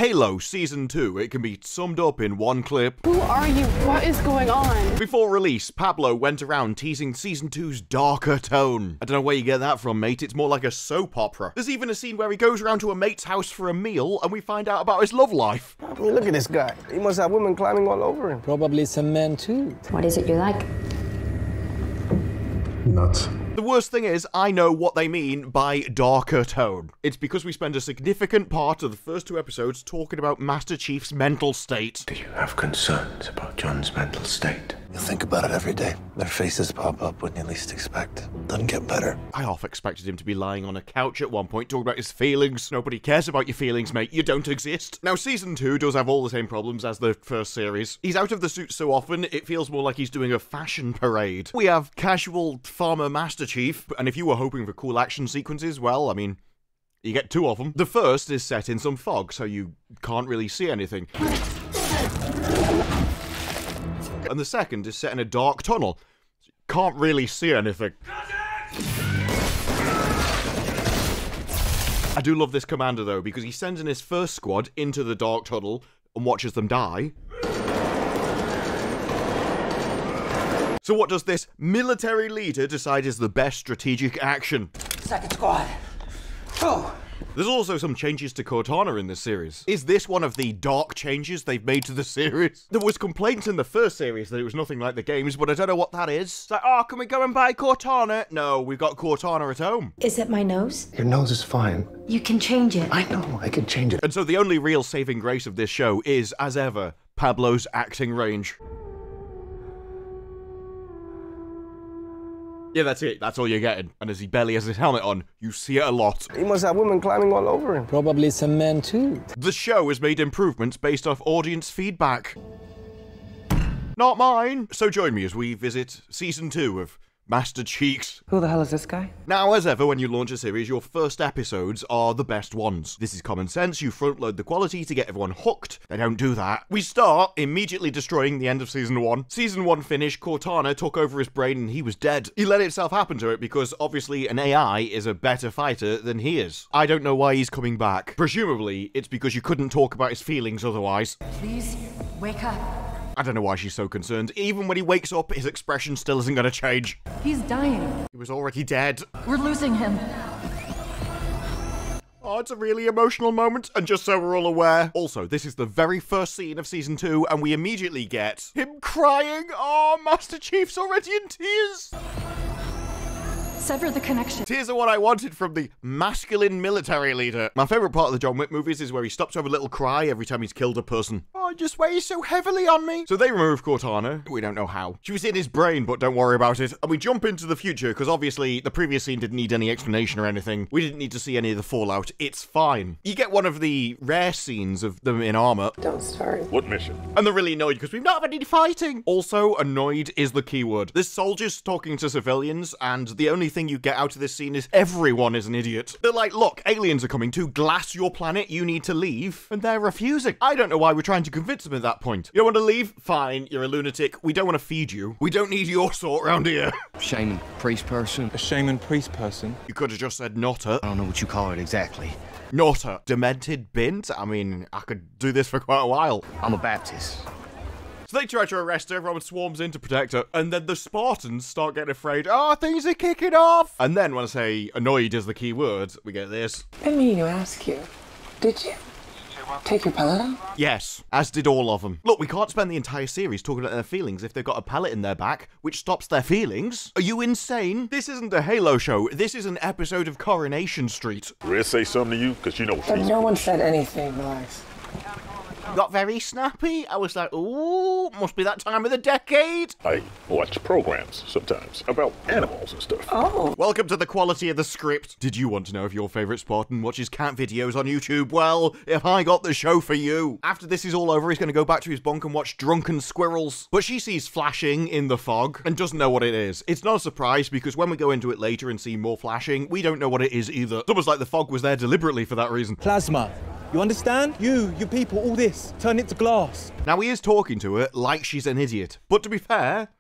Halo Season 2, it can be summed up in one clip. Who are you? What is going on? Before release, Pablo went around teasing Season 2's darker tone. I don't know where you get that from, mate. It's more like a soap opera. There's even a scene where he goes around to a mate's house for a meal and we find out about his love life. I mean, look at this guy. He must have women climbing all over him. Probably some men too. What is it you like? Nuts. The worst thing is, I know what they mean by darker tone. It's because we spend a significant part of the first 2 episodes talking about Master Chief's mental state. Do you have concerns about John's mental state? You think about it every day. Their faces pop up when you least expect. Doesn't get better. I half expected him to be lying on a couch at one point talking about his feelings. Nobody cares about your feelings, mate. You don't exist. Now, Season 2 does have all the same problems as the first series. He's out of the suit so often, it feels more like he's doing a fashion parade. We have casual farmer Master Chief, and if you were hoping for cool action sequences, well, I mean, you get 2 of them. The first is set in some fog, so you can't really see anything. And the second is set in a dark tunnel. Can't really see anything. I do love this commander though, because he sends in his first squad into the dark tunnel and watches them die. So what does this military leader decide is the best strategic action? Second squad. Oh. There's also some changes to Cortana in this series. Is this one of the dark changes they've made to the series? There was complaints in the first series that it was nothing like the games, but I don't know what that is. It's like, oh, can we go and buy Cortana? No, we've got Cortana at home. Is it my nose? Your nose is fine. You can change it. I know, I can change it. And so the only real saving grace of this show is, as ever, Pablo's acting range. Yeah, that's it. That's all you're getting. And as he barely has his helmet on, you see it a lot. He must have women climbing all over him. Probably some men too. The show has made improvements based off audience feedback. Not mine. So join me as we visit Season 2 of Master Cheeks. Who the hell is this guy? Now, as ever, when you launch a series, your first episodes are the best ones. This is common sense. You front load the quality to get everyone hooked. They don't do that. We start immediately destroying the end of Season 1. Season 1 finish, Cortana took over his brain and he was dead. He let himself happen to it because obviously an AI is a better fighter than he is. I don't know why he's coming back. Presumably, it's because you couldn't talk about his feelings otherwise. Please, wake up. I don't know why she's so concerned. Even when he wakes up, his expression still isn't going to change. He's dying. He was already dead. We're losing him. Oh, it's a really emotional moment, and just so we're all aware. Also, this is the very first scene of Season 2, and we immediately get him crying. Oh, Master Chief's already in tears. Sever the connection. Tears are what I wanted from the masculine military leader. My favourite part of the John Wick movies is where he stops to have a little cry every time he's killed a person. Oh, it just weighs so heavily on me. So they remove Cortana. We don't know how. She was in his brain, but don't worry about it. And we jump into the future, because obviously the previous scene didn't need any explanation or anything. We didn't need to see any of the fallout. It's fine. You get one of the rare scenes of them in armour. Don't start. What mission? And they're really annoyed because we've not had any fighting. Also, annoyed is the key word. There's soldiers talking to civilians, and the only thing you get out of this scene is everyone is an idiot. They're like, look, aliens are coming to glass your planet, you need to leave. And they're refusing. I don't know why we're trying to convince them at that point. You don't want to leave? Fine, you're a lunatic. We don't want to feed you. We don't need your sort around here. Shaman priest person. A shaman priest person? You could have just said Notter. I don't know what you call it exactly. Notter. Demented bint? I mean, I could do this for quite a while. I'm a Baptist. So they try to arrest her, everyone swarms in to protect her, and then the Spartans start getting afraid. Oh, things are kicking off! And then when I say annoyed is the key word, we get this. I mean to ask you, did you take your pellet out? Yes, as did all of them. Look, we can't spend the entire series talking about their feelings if they've got a pellet in their back, which stops their feelings. Are you insane? This isn't a Halo show, this is an episode of Coronation Street. Riz say something to you? Because you know what But she's... no one said anything, relax. Got very snappy. I was like, ooh, must be that time of the decade. I watch programs sometimes about animals and stuff. Oh. Welcome to the quality of the script. Did you want to know if your favourite Spartan watches cat videos on YouTube? Well, if I got the show for you. After this is all over, he's going to go back to his bunk and watch Drunken Squirrels. But she sees flashing in the fog and doesn't know what it is. It's not a surprise because when we go into it later and see more flashing, we don't know what it is either. It's almost like the fog was there deliberately for that reason. Plasma. You understand? You people, all this. Turn it to glass. Now he is talking to her like she's an idiot. But to be fair,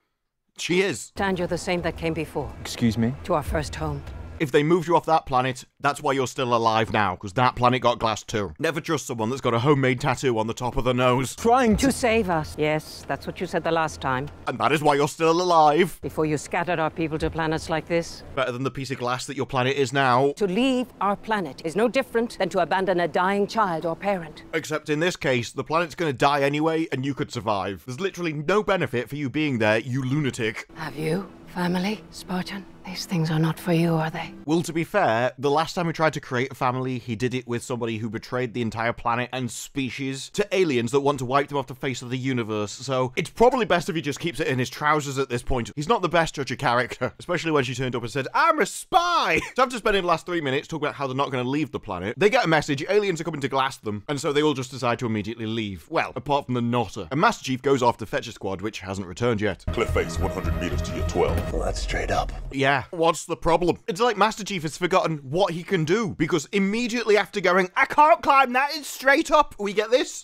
she is. And you're the same that came before. Excuse me? To our first home. If they moved you off that planet, that's why you're still alive now, because that planet got glassed too. Never trust someone that's got a homemade tattoo on the top of the nose. Trying To save us. Yes, that's what you said the last time. And that is why you're still alive. Before you scattered our people to planets like this. Better than the piece of glass that your planet is now. To leave our planet is no different than to abandon a dying child or parent. Except in this case, the planet's gonna die anyway, and you could survive. There's literally no benefit for you being there, you lunatic. Have you? Family, Spartan? These things are not for you, are they? Well, to be fair, the last time he tried to create a family, he did it with somebody who betrayed the entire planet and species to aliens that want to wipe them off the face of the universe, so it's probably best if he just keeps it in his trousers at this point. He's not the best judge of character, especially when she turned up and said, I'm a spy! So after spending the last 3 minutes talking about how they're not going to leave the planet, they get a message, aliens are coming to glass them, and so they all just decide to immediately leave. Well, apart from the Notter. And Master Chief goes off to fetch a squad, which hasn't returned yet. Cliff face 100 meters to your 12. Well, that's straight up. Yeah, what's the problem? It's like Master Chief has forgotten what he can do, because immediately after going, I can't climb that, it's straight up, we get this.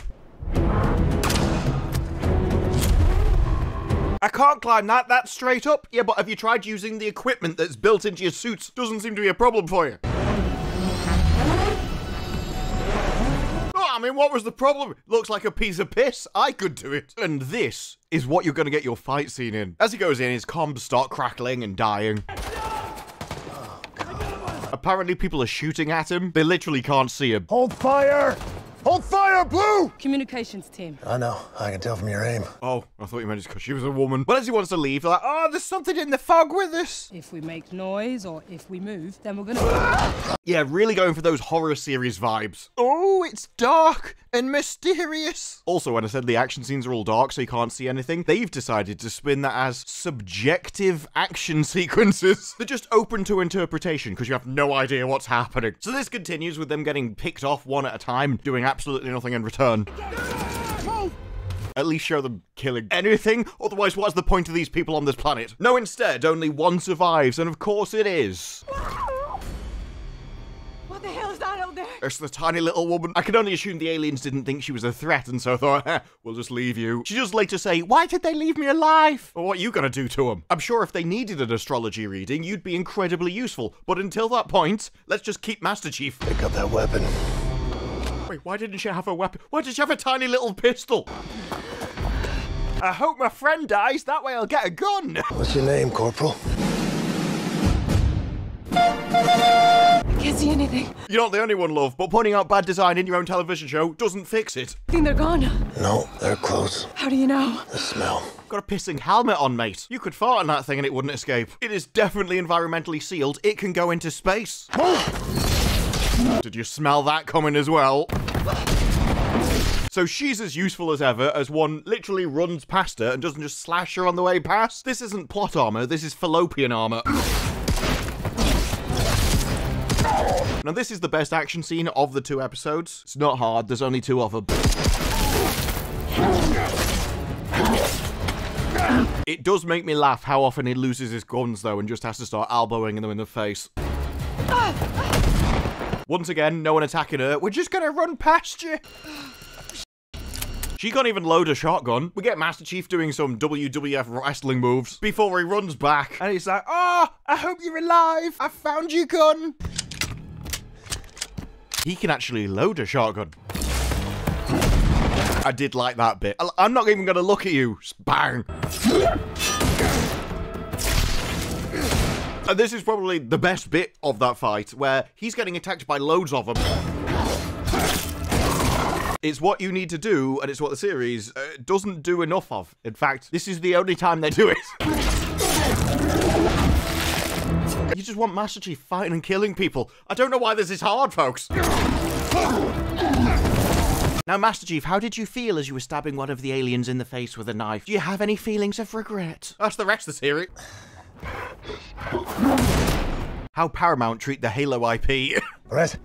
I can't climb that, that's straight up. Yeah, but have you tried using the equipment that's built into your suits? Doesn't seem to be a problem for you. I mean, what was the problem? Looks like a piece of piss. I could do it. And this is what you're going to get your fight scene in. As he goes in, his comms start crackling and dying. Apparently people are shooting at him. They literally can't see him. Hold fire! Hold fire, Blue! Communications team. I know. I can tell from your aim. Oh, I thought you meant it's because she was a woman. But as he wants to leave, they're like, oh, there's something in the fog with us. If we make noise or if we move, then we're gonna... Yeah, really going for those horror series vibes. Oh, it's dark and mysterious. Also, when I said the action scenes are all dark so you can't see anything, they've decided to spin that as subjective action sequences. They're just open to interpretation because you have no idea what's happening. So this continues with them getting picked off one at a time, doing absolutely nothing in return. At least show them killing anything, otherwise what's the point of these people on this planet? No, instead, only one survives, and of course it is. What the hell is that out there? It's the tiny little woman. I can only assume the aliens didn't think she was a threat, and so thought, we'll just leave you. She does later say, why did they leave me alive? Well, what are you gonna do to them? I'm sure if they needed an astrology reading, you'd be incredibly useful. But until that point, let's just keep Master Chief. Pick up that weapon. Wait, why didn't she have a weapon? Why did she have a tiny little pistol? I hope my friend dies, that way I'll get a gun. What's your name, Corporal? I can't see anything. You're not the only one, love, but pointing out bad design in your own television show doesn't fix it. I think they're gone. No, they're close. How do you know? The smell. Got a pissing helmet on, mate. You could fart on that thing and it wouldn't escape. It is definitely environmentally sealed. It can go into space. Did you smell that coming as well? So she's as useful as ever as one literally runs past her and doesn't just slash her on the way past. This isn't plot armor, this is fallopian armor. Now this is the best action scene of the 2 episodes. It's not hard, there's only 2 of them. It does make me laugh how often he loses his guns though and just has to start elbowing them in the face. Once again, no one attacking her. We're just gonna run past you. She can't even load a shotgun. We get Master Chief doing some WWF wrestling moves before he runs back. And he's like, oh, I hope you're alive. I found your gun. He can actually load a shotgun. I did like that bit. I'm not even gonna look at you. Bang. And this is probably the best bit of that fight, where he's getting attacked by loads of them. It's what you need to do, and it's what the series doesn't do enough of. In fact, this is the only time they do it. You just want Master Chief fighting and killing people. I don't know why this is hard, folks. Now, Master Chief, how did you feel as you were stabbing one of the aliens in the face with a knife? Do you have any feelings of regret? That's the rest of the series. How Paramount treat the Halo IP. Right.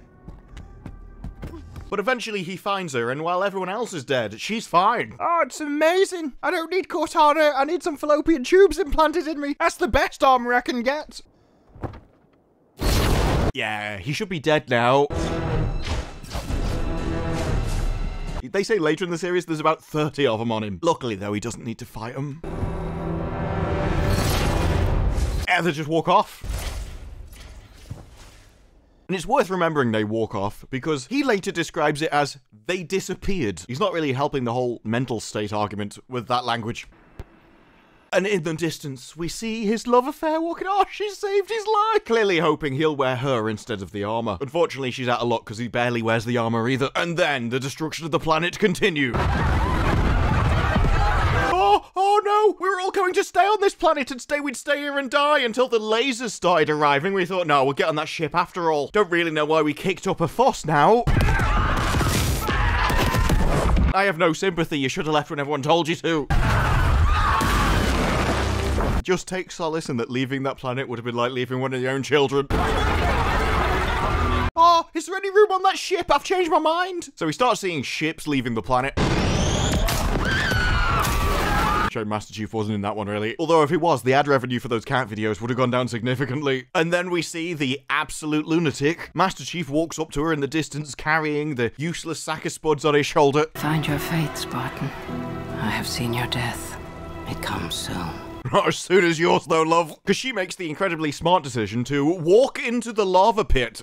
But eventually he finds her, and while everyone else is dead, she's fine. Oh, it's amazing. I don't need Cortana. I need some fallopian tubes implanted in me. That's the best armor I can get. Yeah, he should be dead now. They say later in the series there's about 30 of them on him. Luckily, though, he doesn't need to fight them. Yeah, they just walk off. And it's worth remembering they walk off, because he later describes it as they disappeared. He's not really helping the whole mental state argument with that language. And in the distance, we see his love affair walking. Oh, she saved his life! Clearly hoping he'll wear her instead of the armor. Unfortunately, she's out of luck because he barely wears the armor either. And then the destruction of the planet continues. Oh no! We were all going to stay on this planet and we'd stay here and die until the lasers started arriving. We thought, no, we'll get on that ship after all. Don't really know why we kicked up a fuss now. I have no sympathy. You should have left when everyone told you to. Just take solace in that leaving that planet would have been like leaving one of your own children. Oh, is there any room on that ship? I've changed my mind. So we start seeing ships leaving the planet. Shame Master Chief wasn't in that one, really. Although if he was, the ad revenue for those cat videos would have gone down significantly. And then we see the absolute lunatic. Master Chief walks up to her in the distance, carrying the useless sack of spuds on his shoulder. Find your fate, Spartan. I have seen your death. It comes soon. Not as soon as yours, though, love. Because she makes the incredibly smart decision to walk into the lava pit.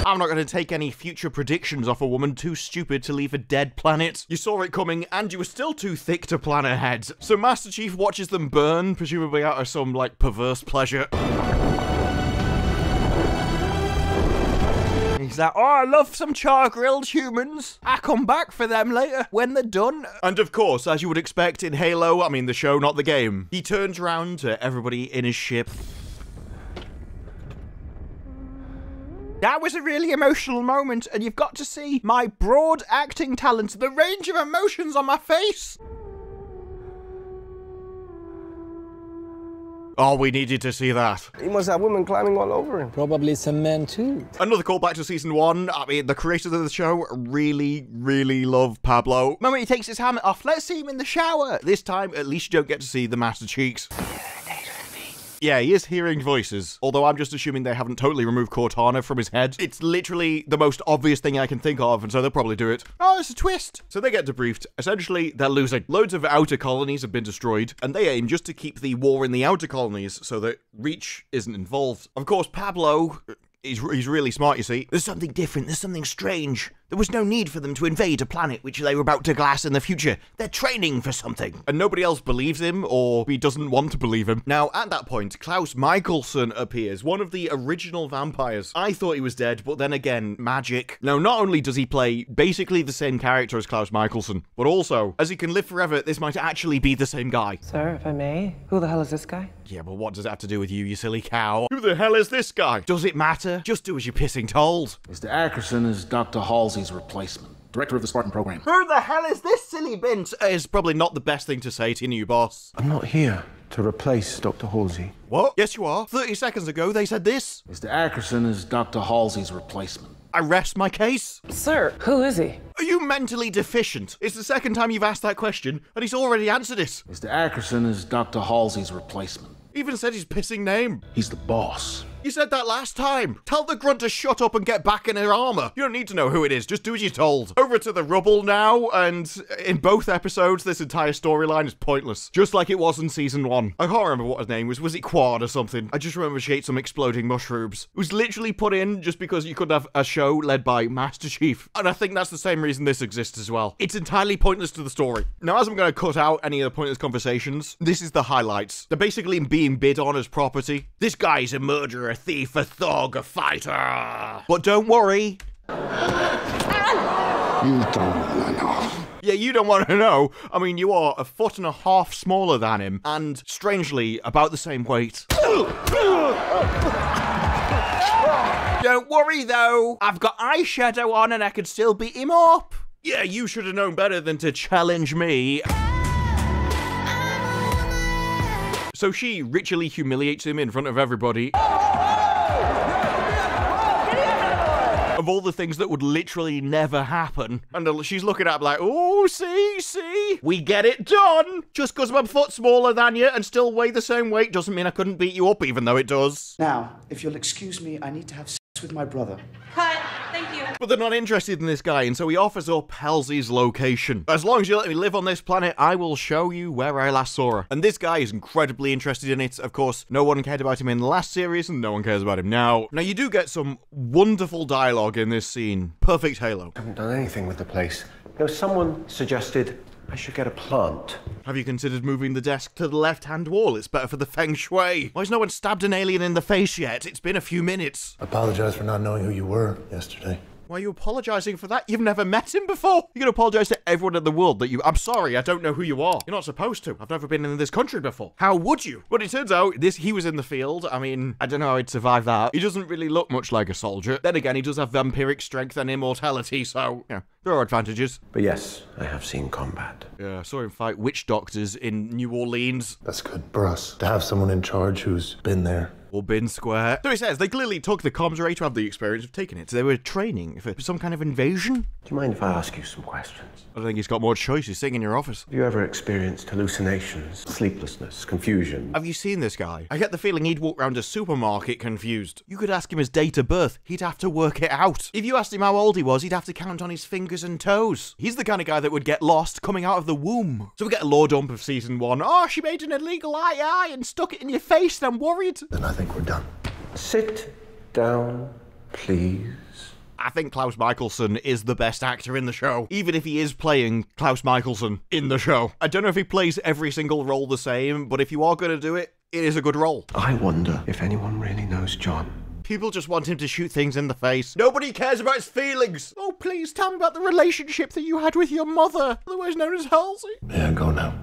I'm not going to take any future predictions off a woman too stupid to leave a dead planet. You saw it coming, and you were still too thick to plan ahead. So Master Chief watches them burn, presumably out of some, like, perverse pleasure. He's like, oh, I love some char-grilled humans. I come back for them later when they're done. And of course, as you would expect in Halo, I mean the show, not the game, he turns around to everybody in his ship. That was a really emotional moment, and you've got to see my broad acting talent, the range of emotions on my face. Oh, we needed to see that. He must have women climbing all over him. Probably some men too. Another callback to season 1. I mean, the creators of the show really, really love Pablo. The moment he takes his helmet off, let's see him in the shower. This time, at least you don't get to see the Master Cheeks. Yeah, he is hearing voices, although I'm just assuming they haven't totally removed Cortana from his head. It's literally the most obvious thing I can think of, and so they'll probably do it. Oh, it's a twist. So they get debriefed. Essentially, they're losing. Loads of outer colonies have been destroyed, and they aim just to keep the war in the outer colonies so that Reach isn't involved. Of course, Pablo, he's really smart, you see. There's something different, there's something strange. There was no need for them to invade a planet which they were about to glass in the future. They're training for something. And nobody else believes him, or he doesn't want to believe him. Now, at that point, Klaus Michelson appears, one of the original vampires. I thought he was dead, but then again, magic. Now, not only does he play basically the same character as Klaus Michelson, but also, as he can live forever, this might actually be the same guy. Sir, if I may, who the hell is this guy? Yeah, but what does it have to do with you, you silly cow? Who the hell is this guy? Does it matter? Just do as you're pissing told. Mr. Ackerson is Dr. Halsey's replacement, director of the Spartan program. Who the hell is this silly bint? Is probably not the best thing to say to your new boss. I'm not here to replace Dr. Halsey. What? Yes, you are. 30 seconds ago, they said this. Mr. Ackerson is Dr. Halsey's replacement. I rest my case. Sir, who is he? Are you mentally deficient? It's the second time you've asked that question, and he's already answered it. Mr. Ackerson is Dr. Halsey's replacement. Even said his pissing name. He's the boss. You said that last time. Tell the grunt to shut up and get back in her armor. You don't need to know who it is, just do as you're told. Over to the rubble now, and in both episodes, this entire storyline is pointless. Just like it was in season 1. I can't remember what his name was. Was it Quad or something? I just remember she ate some exploding mushrooms. It was literally put in just because you could have a show led by Master Chief. And I think that's the same reason this exists as well. It's entirely pointless to the story. Now, as I'm going to cut out any of the pointless conversations, this is the highlights. They're basically being bid on as property. This guy's a murderer, a thief, a thug, a fighter. But don't worry. You don't want to know. Yeah, you don't want to know. I mean, you are 1.5 feet smaller than him, and strangely, about the same weight. Don't worry, though. I've got eyeshadow on and I could still beat him up. Yeah, you should have known better than to challenge me. So she ritually humiliates him in front of everybody. Of all the things that would literally never happen. And she's looking at him like, oh, see, we get it done. Just because I'm a foot smaller than you and still weigh the same weight doesn't mean I couldn't beat you up, even though it does. Now, if you'll excuse me, I need to have sex with my brother. Cut. Thank you. But they're not interested in this guy, and so he offers up Halsey's location. As long as you let me live on this planet, I will show you where I last saw her. And this guy is incredibly interested in it. Of course, no one cared about him in the last series, and no one cares about him now. Now, you do get some wonderful dialogue in this scene. Perfect Halo. I haven't done anything with the place. You know, someone suggested I should get a plant. Have you considered moving the desk to the left-hand wall? It's better for the feng shui. Why has no one stabbed an alien in the face yet? It's been a few minutes. I apologize for not knowing who you were yesterday. Why are you apologising for that? You've never met him before. You're going to apologise to everyone in the world that I'm sorry, I don't know who you are. You're not supposed to. I've never been in this country before. How would you? But it turns out he was in the field. I mean, I don't know how he'd survive that. He doesn't really look much like a soldier. Then again, he does have vampiric strength and immortality, so, yeah, there are advantages. But yes, I have seen combat. Yeah, I saw him fight witch doctors in New Orleans. That's good for us, to have someone in charge who's been there. Or been square. So he says they clearly took the comms array to have the experience of taking it. So they were training for some kind of invasion. Do you mind if I ask you some questions? I don't think he's got more choice. He's sitting in your office. Have you ever experienced hallucinations, sleeplessness, confusion? Have you seen this guy? I get the feeling he'd walk around a supermarket confused. You could ask him his date of birth. He'd have to work it out. If you asked him how old he was, he'd have to count on his fingers and toes. He's the kind of guy that would get lost coming out of the womb. So we get a lore dump of season 1. Oh, she made an illegal eye and stuck it in your face and I'm worried. Then I think we're done. Sit down, please. I think Klaus Michelson is the best actor in the show, even if he is playing Klaus Michelson in the show. I don't know if he plays every single role the same, but if you are going to do it, it is a good role. I wonder if anyone really knows John. People just want him to shoot things in the face. Nobody cares about his feelings. Oh, please tell me about the relationship that you had with your mother, otherwise known as Halsey. Yeah, go now.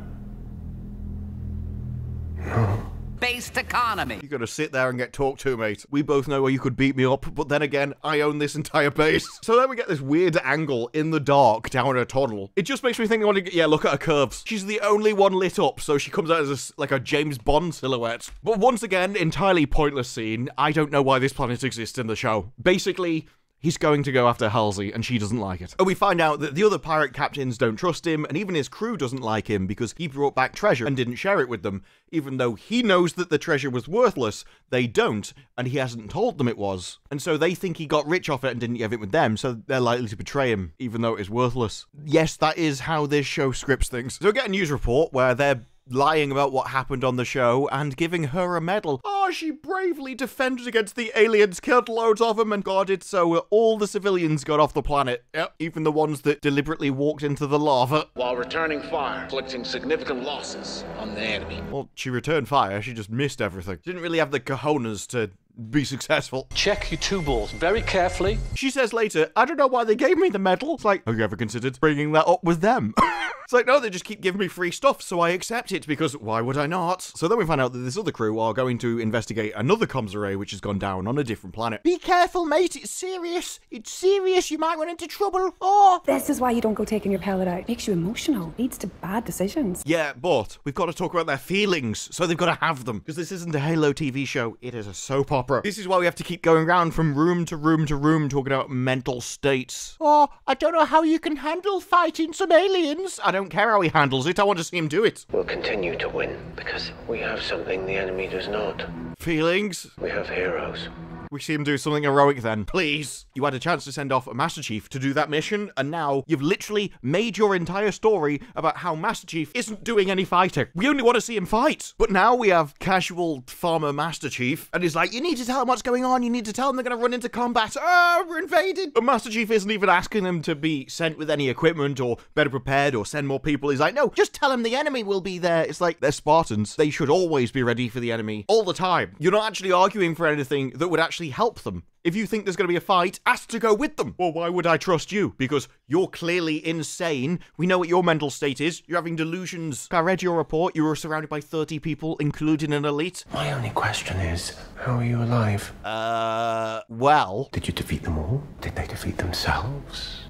No. Based economy. You're gonna sit there and get talked to, mate. We both know where you could beat me up, but then again, I own this entire base. So then we get this weird angle in the dark down a tunnel. It just makes me think, yeah, look at her curves. She's the only one lit up, so she comes out as like a James Bond silhouette. But once again, entirely pointless scene. I don't know why this planet exists in the show. Basically, he's going to go after Halsey, and she doesn't like it. And we find out that the other pirate captains don't trust him, and even his crew doesn't like him because he brought back treasure and didn't share it with them. Even though he knows that the treasure was worthless, they don't, and he hasn't told them it was. And so they think he got rich off it and didn't give it with them, so they're likely to betray him, even though it is worthless. Yes, that is how this show scripts things. So we get a news report where they're lying about what happened on the show and giving her a medal. Oh, she bravely defended against the aliens, killed loads of them, and guarded so all the civilians got off the planet. Yep, even the ones that deliberately walked into the lava. While returning fire, inflicting significant losses on the enemy. Well, she returned fire, she just missed everything. Didn't really have the cojones to be successful. Check your two balls very carefully. She says later, I don't know why they gave me the medal. It's like, have you ever considered bringing that up with them? It's like, no, they just keep giving me free stuff, so I accept it, because why would I not? So then we find out that this other crew are going to investigate another comms array which has gone down on a different planet. Be careful, mate, it's serious. It's serious, you might run into trouble. Oh! This is why you don't go taking your pellet out. It makes you emotional. Leads to bad decisions. Yeah, but we've got to talk about their feelings, so they've got to have them. Because this isn't a Halo TV show, it is a soap opera. This is why we have to keep going around from room to room to room talking about mental states. Oh, I don't know how you can handle fighting some aliens. I don't care how he handles it, I want to see him do it. We'll continue to win because we have something the enemy does not. Feelings? We have heroes. We see him do something heroic then. Please. You had a chance to send off a Master Chief to do that mission, and now you've literally made your entire story about how Master Chief isn't doing any fighting. We only want to see him fight. But now we have casual farmer Master Chief, and he's like, you need to tell him what's going on. You need to tell them they're going to run into combat. Oh, we're invaded. But Master Chief isn't even asking them to be sent with any equipment or better prepared or send more people. He's like, no, just tell him the enemy will be there. It's like, they're Spartans. They should always be ready for the enemy all the time. You're not actually arguing for anything that would actually help them. If you think there's going to be a fight, ask to go with them. Well, why would I trust you? Because you're clearly insane. We know what your mental state is. You're having delusions. I read your report. You were surrounded by 30 people, including an elite. My only question is, how are you alive? Well... Did you defeat them all? Did they defeat themselves?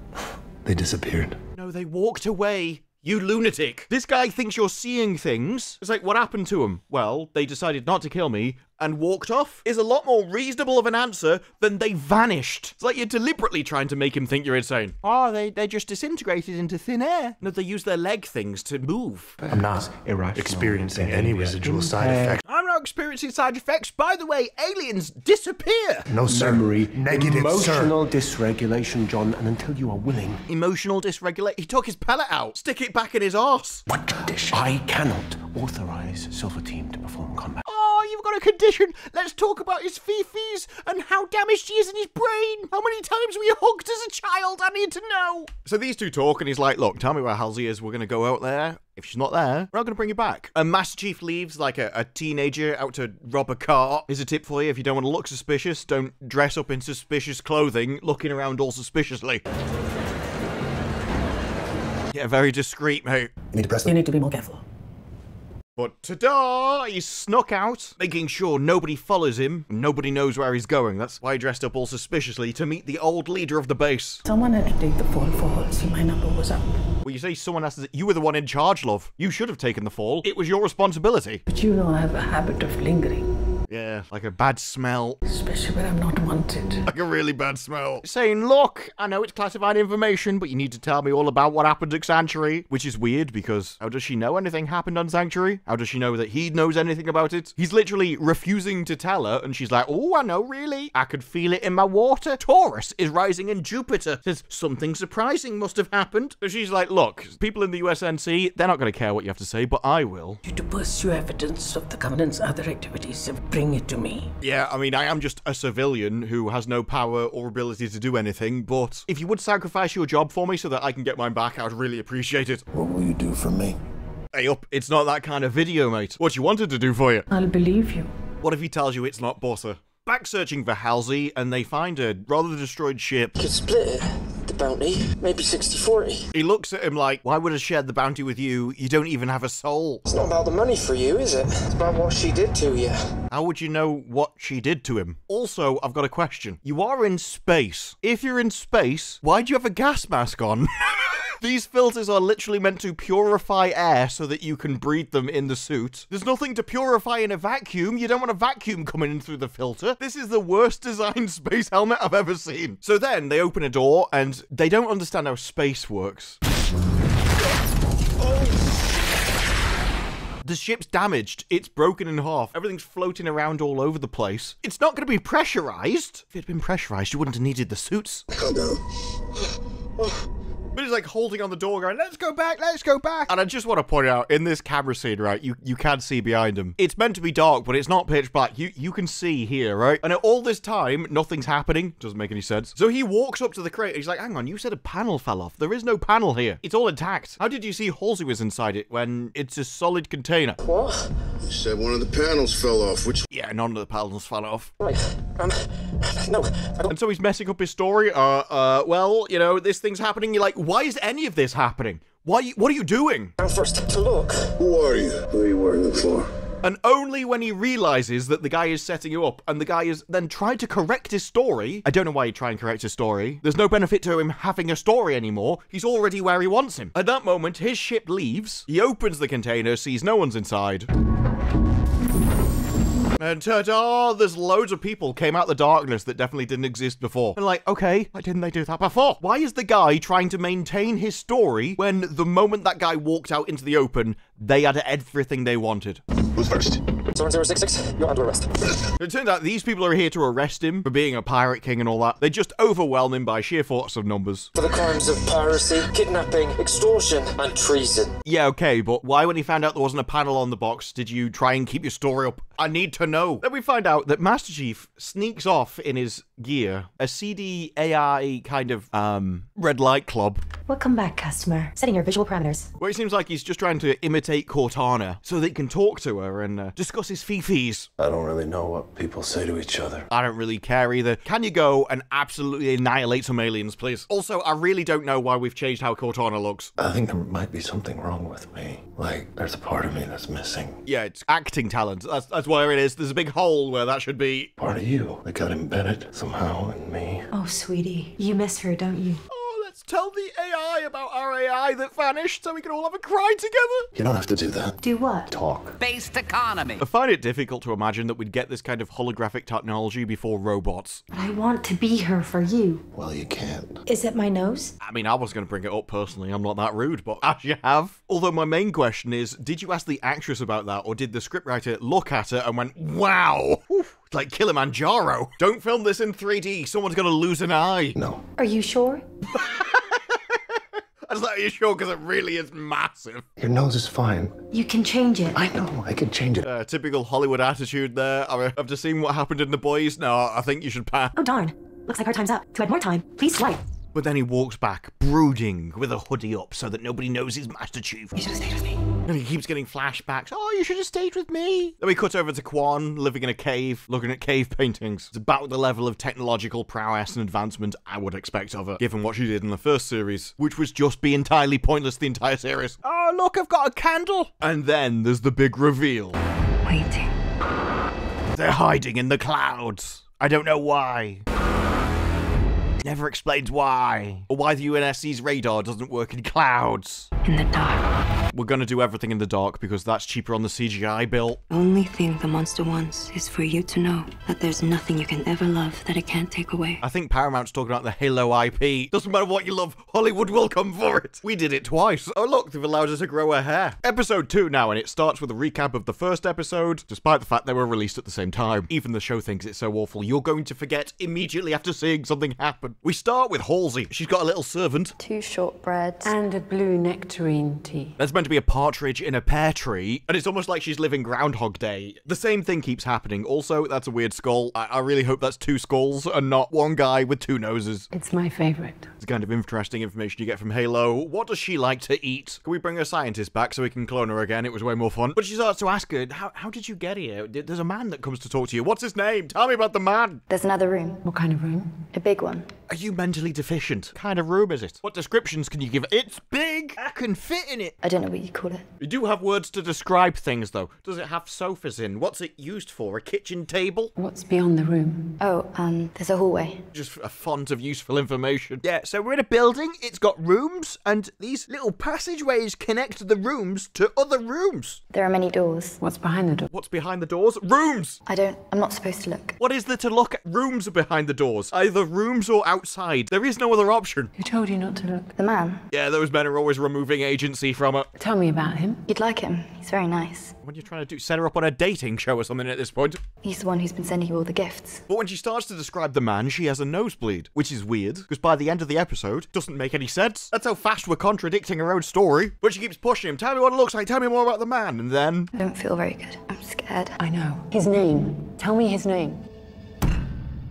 They disappeared. No, they walked away. You lunatic. This guy thinks you're seeing things. It's like, what happened to him? Well, they decided not to kill me and walked off. Is a lot more reasonable of an answer than they vanished. It's like you're deliberately trying to make him think you're insane. Oh, they just disintegrated into thin air. No, they use their leg things to move. I'm not experiencing any residual side effects. I'm not experiencing side effects. By the way, aliens disappear. No, sir. Memory. Negative, Emotional dysregulation, John, and until you are willing. Emotional dysregulation. He took his pellet out. Stick it back in his arse. What condition? I cannot authorize Silver Team to perform combat. Oh, you've got a condition. Let's talk about his fifis and how damaged he is in his brain. How many times were you hugged as a child? I need to know. So these two talk, and he's like, look, tell me where Halsey is. We're going to go out there. If she's not there, we're not going to bring you back. And Master Chief leaves like a teenager out to rob a car. Here's a tip for you. If you don't want to look suspicious, don't dress up in suspicious clothing, looking around all suspiciously. Yeah, very discreet, mate. You need to be more careful. But ta-da! He's snuck out, making sure nobody follows him, and nobody knows where he's going. That's why he dressed up all suspiciously, to meet the old leader of the base. Someone had to take the fall for Halsey. My number was up. Well, you say someone has to... You were the one in charge, love. You should have taken the fall. It was your responsibility. But you know I have a habit of lingering. Yeah, like a bad smell. Especially when I'm not wanted. Like a really bad smell. Saying, look, I know it's classified information, but you need to tell me all about what happened at Sanctuary. Which is weird, because how does she know anything happened on Sanctuary? How does she know that he knows anything about it? He's literally refusing to tell her, and she's like, oh, I know, really. I could feel it in my water. Taurus is rising in Jupiter. Says, something surprising must have happened. So she's like, look, people in the USNC, they're not going to care what you have to say, but I will. You to pursue evidence of the Covenant's other activities and bring it to me. Yeah, I mean, I am just a civilian who has no power or ability to do anything, but if you would sacrifice your job for me so that I can get mine back, I would really appreciate it. What will you do for me? Hey up, it's not that kind of video, mate. What you wanted to do for you? I'll believe you. What if he tells you it's not Bossa? Back searching for Halsey, and they find a rather destroyed ship. Could split it, the bounty, maybe 60-40. He looks at him like, why would I share the bounty with you? You don't even have a soul. It's not about the money for you, is it? It's about what she did to you. How would you know what she did to him? Also, I've got a question. You are in space. If you're in space, why do you have a gas mask on? These filters are literally meant to purify air so that you can breathe them in the suit. There's nothing to purify in a vacuum. You don't want a vacuum coming in through the filter. This is the worst designed space helmet I've ever seen. So then they open a door and they don't understand how space works. The ship's damaged. It's broken in half. Everything's floating around all over the place. It's not going to be pressurized. If it had been pressurized, you wouldn't have needed the suits. Calm down. But he's like holding on the door going, let's go back, let's go back. And I just want to point out, in this camera scene, right, you can see behind him. It's meant to be dark, but it's not pitch black. You can see here, right? And at all this time, nothing's happening. Doesn't make any sense. So he walks up to the crate. He's like, hang on, you said a panel fell off. There is no panel here. It's all intact. How did you see Halsey was inside it when it's a solid container? What? You said one of the panels fell off. Which? Yeah, none of the panels fell off. Right. No. And so he's messing up his story. Well, you know, this thing's happening. You're like, why is any of this happening? What are you doing? I'm first to look. Who are you? Who are you working for? And only when he realizes that the guy is setting you up and the guy is then trying to correct his story. I don't know why he'd try and correct his story. There's no benefit to him having a story anymore. He's already where he wants him. At that moment, his ship leaves. He opens the container, sees no one's inside. And ta-da, there's loads of people came out the darkness that definitely didn't exist before. And like, okay, why didn't they do that before? Why is the guy trying to maintain his story when the moment that guy walked out into the open, they had everything they wanted? Who's first? 7066, you're under arrest. It turns out these people are here to arrest him for being a pirate king and all that. They just overwhelm him by sheer force of numbers. For the crimes of piracy, kidnapping, extortion, and treason. Yeah, okay, but why when he found out there wasn't a panel on the box did you try and keep your story up? I need to know. Then we find out that Master Chief sneaks off in his gear, a CD AI kind of, red light club. Welcome back, customer. Setting your visual parameters. Where it seems like he's just trying to imitate Cortana so that he can talk to her and discuss his fifis. I don't really know what people say to each other. I don't really care either. Can you go and absolutely annihilate some aliens, please? Also, I really don't know why we've changed how Cortana looks. I think there might be something wrong with me. Like, there's a part of me that's missing. Yeah, it's acting talent. That's where it is. There's a big hole where that should be. Part of you that got embedded somehow in me. Oh, sweetie. You miss her, don't you? Oh, let's Tell the AI about our AI that vanished so we can all have a cry together. You don't have to do that. Do what? Talk. Based economy. I find it difficult to imagine that we'd get this kind of holographic technology before robots. But I want to be her for you. Well, you can't. Is it my nose? I mean, I was going to bring it up personally. I'm not that rude, but as you have. Although my main question is, did you ask the actress about that, or did the scriptwriter look at her and went, wow, it's like Kilimanjaro. Don't film this in 3D. Someone's going to lose an eye. No. Are you sure? I was like, are you sure? Because it really is massive. Your nose is fine. You can change it. I know, I can change it. Typical Hollywood attitude there. After seeing what happened in The Boys, no, I think you should pass. Oh darn. Looks like our time's up. To add more time, please swipe. But then he walks back, brooding, with a hoodie up so that nobody knows he's Master Chief. You should have stayed with me. And he keeps getting flashbacks. Oh, you should have stayed with me. Then we cut over to Quan, living in a cave, looking at cave paintings. It's about the level of technological prowess and advancement I would expect of her, given what she did in the first series, which was just be entirely pointless the entire series. Oh, look, I've got a candle. And then there's the big reveal. Waiting. They're hiding in the clouds. I don't know why. Never explains why. Or why the UNSC's radar doesn't work in clouds. In the dark. We're gonna do everything in the dark because that's cheaper on the CGI bill. The only thing the monster wants is for you to know that there's nothing you can ever love that it can't take away. I think Paramount's talking about the Halo IP. Doesn't matter what you love, Hollywood will come for it. We did it twice. Oh look, they've allowed us to grow our hair. Episode 2 now, and it starts with a recap of the first episode, despite the fact they were released at the same time. Even the show thinks it's so awful, you're going to forget immediately after seeing something happen. We start with Halsey. She's got a little servant. 2 shortbreads. And a blue nectarine tea. There's meant to be a partridge in a pear tree, and it's almost like she's living Groundhog Day. The same thing keeps happening. Also, that's a weird skull. I really hope that's 2 skulls and not one guy with 2 noses. It's my favorite. It's kind of interesting information you get from Halo. What does she like to eat? Can we bring a scientist back so we can clone her again? It was way more fun. But she starts to ask her, how did you get here? There's a man that comes to talk to you. What's his name? Tell me about the man. There's another room. What kind of room? A big one. Are you mentally deficient? What kind of room is it? What descriptions can you give? It's big! I can fit in it! I don't know what you call it. You do have words to describe things, though. Does it have sofas in? What's it used for? A kitchen table? What's beyond the room? Oh, there's a hallway. Just a font of useful information. Yeah, so we're in a building, it's got rooms, and these little passageways connect the rooms to other rooms. There are many doors. What's behind the door? What's behind the doors? Rooms! I'm not supposed to look. What is there to look at? Rooms are behind the doors. Either rooms or outside. There is no other option. Who told you not to look? The man. Yeah, those men are always removing agency from her. Tell me about him. You'd like him. He's very nice. What are you trying to do? Set her up on a dating show or something at this point? He's the one who's been sending you all the gifts. But when she starts to describe the man, she has a nosebleed, which is weird, because by the end of the episode, it doesn't make any sense. That's how fast we're contradicting her own story. But she keeps pushing him. Tell me what it looks like. Tell me more about the man. And then... I don't feel very good. I'm scared. I know. His name. Tell me his name.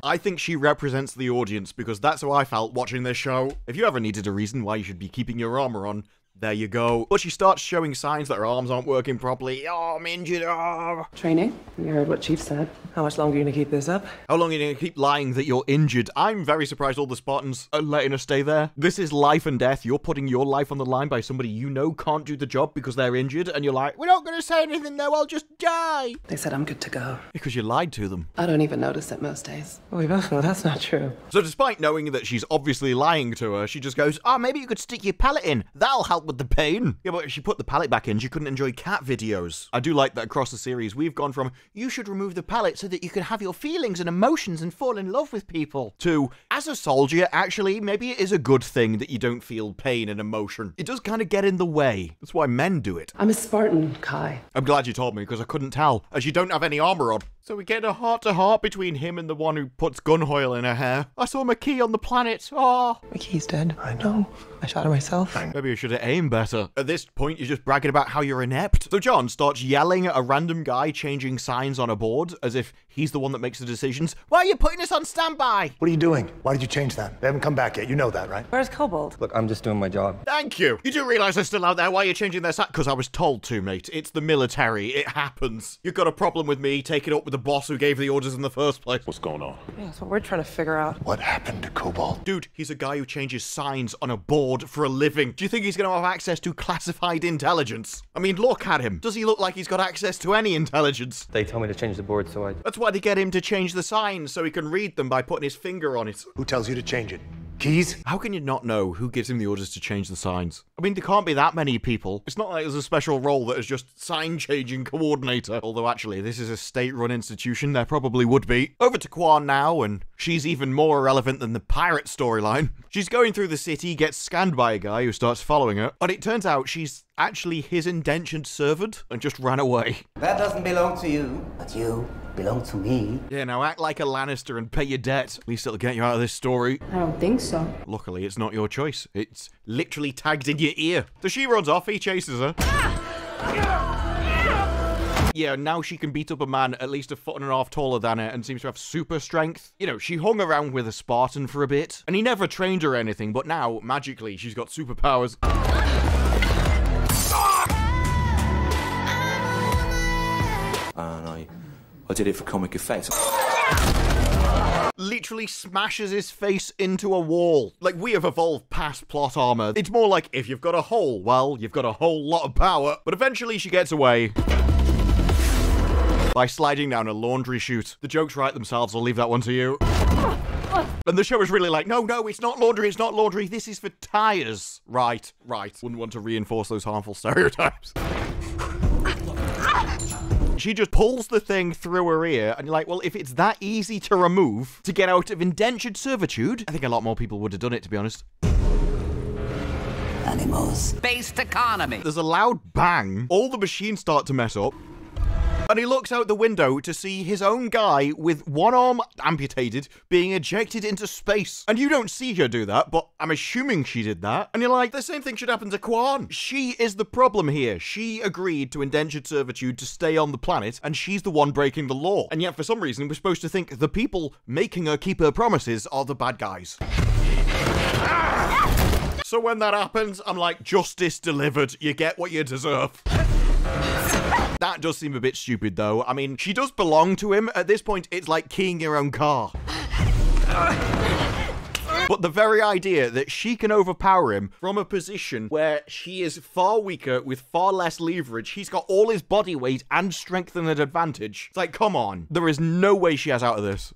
I think she represents the audience, because that's how I felt watching this show. If you ever needed a reason why you should be keeping your armor on, there you go. But she starts showing signs that her arms aren't working properly. Oh, I'm injured. Oh. Training? You heard what Chief said. How much longer are you gonna keep this up? How long are you gonna keep lying that you're injured? I'm very surprised all the Spartans are letting her stay there. This is life and death. You're putting your life on the line by somebody you know can't do the job because they're injured, and you're like, we're not gonna say anything though, I'll just die. They said I'm good to go. Because you lied to them. I don't even notice it most days. Well, we both know that's not true. So despite knowing that she's obviously lying to her, she just goes, oh, maybe you could stick your palate in. That'll help with the pain. Yeah, but if she put the palate back in, she couldn't enjoy cat videos. I do like that across the series, we've gone from, you should remove the palate so that you can have your feelings and emotions and fall in love with people, to, as a soldier, actually, maybe it is a good thing that you don't feel pain and emotion. It does kind of get in the way. That's why men do it. I'm a Spartan, Kai. I'm glad you told me, because I couldn't tell, as you don't have any armor on. So we get a heart-to-heart between him and the one who puts gun oil in her hair. I saw McKee on the planet. Oh. McKee's dead. I know. I shot her myself. Maybe you should have aimed better. At this point, you're just bragging about how you're inept. So John starts yelling at a random guy changing signs on a board, as if he's the one that makes the decisions. Why are you putting us on standby? What are you doing? Why did you change that? They haven't come back yet. You know that, right? Where's Cobalt? Look, I'm just doing my job. Thank you. You do realize they're still out there. Why are you changing their sign? Because I was told to, mate. It's the military. It happens. You've got a problem with me. Take it up with the boss who gave the orders in the first place. What's going on? Yeah, that's what we're trying to figure out. What happened to Cobalt? Dude, he's a guy who changes signs on a board for a living. Do you think he's going to have access to classified intelligence? I mean, look at him. Does he look like he's got access to any intelligence? They told me to change the board, so I... That's why they get him to change the signs, so he can read them by putting his finger on it. Who tells you to change it? Keys? How can you not know who gives him the orders to change the signs? I mean, there can't be that many people. It's not like there's a special role that is just sign-changing coordinator. Although, actually, this is a state-run institution. There probably would be. Over to Quan now, and she's even more irrelevant than the pirate storyline. She's going through the city, gets scanned by a guy who starts following her, and it turns out she's actually his indentured servant and just ran away. That doesn't belong to you, but you belong to me. Yeah, now act like a Lannister and pay your debt. At least it'll get you out of this story. I don't think so. Luckily, it's not your choice. It's literally tagged in your ear. So she runs off, he chases her. Yeah, now she can beat up a man at least 1.5 foot taller than her and seems to have super strength. You know, she hung around with a Spartan for a bit, and he never trained her or anything, but now, magically, she's got superpowers. I did it for comic effect. Literally smashes his face into a wall. Like, we have evolved past plot armor. It's more like, if you've got a hole, well, you've got a whole lot of power. But eventually she gets away by sliding down a laundry chute. The jokes write themselves, I'll leave that one to you. And the show is really like, no, it's not laundry, this is for tires. Right. Wouldn't want to reinforce those harmful stereotypes. She just pulls the thing through her ear, and you're like, well, if it's that easy to remove, to get out of indentured servitude, I think a lot more people would have done it, to be honest. Animals. Based economy. There's a loud bang, all the machines start to mess up, and he looks out the window to see his own guy with one arm amputated being ejected into space. And you don't see her do that, but I'm assuming she did that. And you're like, the same thing should happen to Quan. She is the problem here. She agreed to indentured servitude to stay on the planet, and she's the one breaking the law. And yet, for some reason, we're supposed to think the people making her keep her promises are the bad guys. So when that happens, I'm like, justice delivered. You get what you deserve. That does seem a bit stupid, though. I mean, she does belong to him. At this point, it's like keying your own car. But the very idea that she can overpower him from a position where she is far weaker with far less leverage, he's got all his body weight and strength and an advantage. It's like, come on. There is no way she has out of this.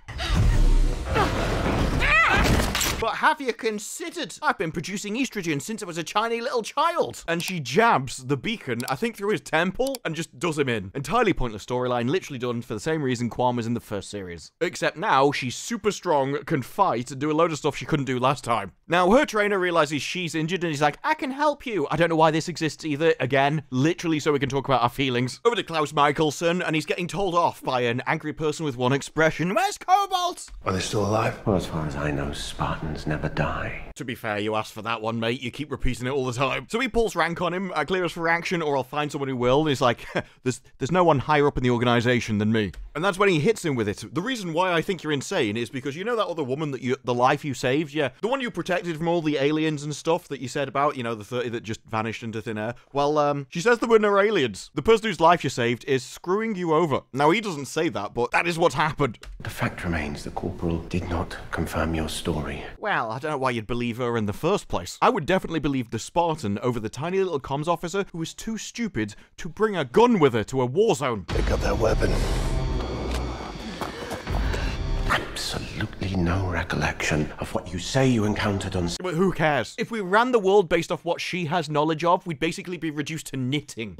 But have you considered? I've been producing estrogen since I was a tiny little child. And she jabs the beacon, I think through his temple, and just does him in. Entirely pointless storyline, literally done for the same reason Quan was in the first series. Except now, she's super strong, can fight, and do a load of stuff she couldn't do last time. Now, her trainer realizes she's injured, and he's like, I can help you. I don't know why this exists either. Again, literally so we can talk about our feelings. Over to Klaus Michelson, and he's getting told off by an angry person with one expression. Where's Cobalt? Are they still alive? Well, as far as I know, Spartans never die. To be fair, you asked for that one, mate. You keep repeating it all the time. So he pulls rank on him, clear us for action, or I'll find someone who will. And he's like, there's no one higher up in the organization than me. And that's when he hits him with it. The reason why I think you're insane is because you know that other woman that the life you saved? Yeah. The one you protected from all the aliens and stuff that you said about, you know, the 30 that just vanished into thin air. Well, she says there were no aliens. The person whose life you saved is screwing you over. Now, he doesn't say that, but that is what's happened. The fact remains the Corporal did not confirm your story. Well, I don't know why you'd believe her in the first place. I would definitely believe the Spartan over the tiny little comms officer who was too stupid to bring a gun with her to a war zone. Pick up that weapon. Absolutely no recollection of what you say you encountered on... But who cares? If we ran the world based off what she has knowledge of, we'd basically be reduced to knitting.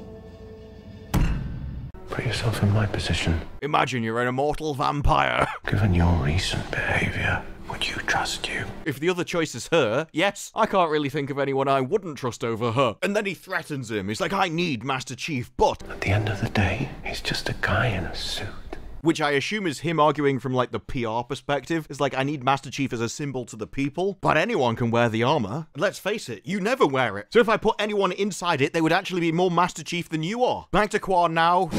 Put yourself in my position. Imagine you're an immortal vampire. Given your recent behavior, would you trust you? If the other choice is her, yes. I can't really think of anyone I wouldn't trust over her. And then he threatens him. He's like, I need Master Chief, but... At the end of the day, he's just a guy in a suit. Which I assume is him arguing from, like, the PR perspective. It's like, I need Master Chief as a symbol to the people, but anyone can wear the armor. And let's face it, you never wear it. So if I put anyone inside it, they would actually be more Master Chief than you are. Back to Quan now.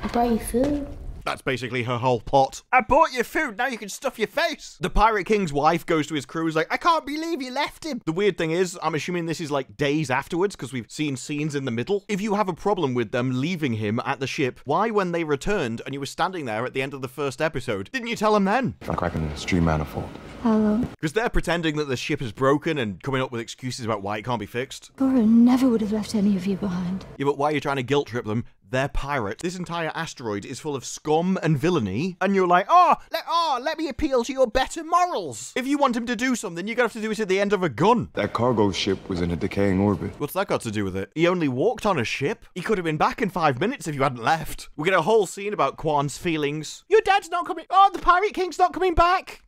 I brought you food. That's basically her whole plot. I bought you food, now you can stuff your face. The Pirate King's wife goes to his crew, is like, I can't believe you left him. The weird thing is, I'm assuming this is like days afterwards, because we've seen scenes in the middle. If you have a problem with them leaving him at the ship, why when they returned and you were standing there at the end of the first episode, didn't you tell him then? Like I can stream manifold. Hello. Because they're pretending that the ship is broken and coming up with excuses about why it can't be fixed. Laura never would have left any of you behind. Yeah, but why are you trying to guilt trip them? They're pirates. This entire asteroid is full of scum and villainy, and you're like, let me appeal to your better morals. If you want him to do something, you're gonna have to do it at the end of a gun. That cargo ship was in a decaying orbit. What's that got to do with it? He only walked on a ship. He could have been back in 5 minutes if you hadn't left. We get a whole scene about Kwan's feelings. Your dad's not coming. Oh, the Pirate King's not coming back.